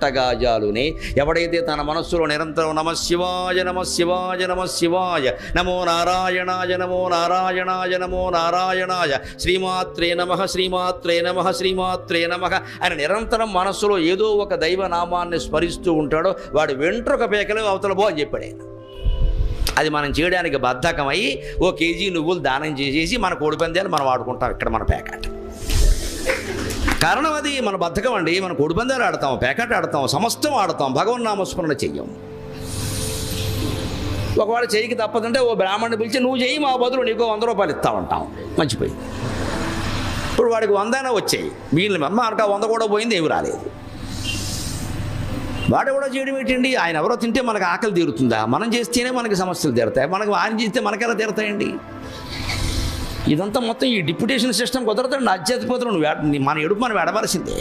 పెట్టగాజాలునే. ఎవడైతే తన మనస్సులో నిరంతరం నమశివాయ నమశివాయ నమశివాయ, నమో నారాయణాయ నమో నారాయణాయ నమో నారాయణాయ, శ్రీమాత్రే నమః శ్రీమాత్రే నమః శ్రీమాత్రే నమః ఆయన నిరంతరం మనస్సులో ఏదో ఒక దైవనామాన్ని స్మరిస్తూ ఉంటాడో వాడు వెంట్రుక పేకలు అవతల బో అని చెప్పాడు ఆయన. అది మనం చేయడానికి బద్ధకమై ఓ కేజీ నువ్వులు దానం చేసేసి మన కోడిపందాలు మనం ఆడుకుంటాం ఇక్కడ మన పేకాట. కారణం అది మన బద్ధకం అండి. మన కోడిపందాలు ఆడతాం, పేకాట ఆడతాం, సమస్తం ఆడతాం, భగవన్ నామస్మరణ చెయ్యం. ఒకవేళ చెయ్యికి తప్పదంటే ఓ బ్రాహ్మణ్ణి పిలిచి నువ్వు చెయ్యి, మా బదులు నీకు 100 రూపాయలు ఇస్తామంటాం. మంచిపోయి ఇప్పుడు వాడికి 100 వచ్చాయి, మిగిలిన మనకు 100 కూడా పోయింది, ఏమి రాలేదు. వాడు కూడా చేయడం ఏంటండి? ఆయన ఎవరో తింటే మనకు ఆకలి తీరుతుందా? మనం చేస్తేనే మనకి సమస్యలు తీరుతాయి. మనకు ఆయన చేస్తే మనకెలా తీరుతాయండి? ఇదంతా మొత్తం ఈ డిప్యుటేషన్ సిస్టమ్ కుదరదండి. అధ్యాత్మికతను మన ఎడుపు మనం ఎడవలసిందే.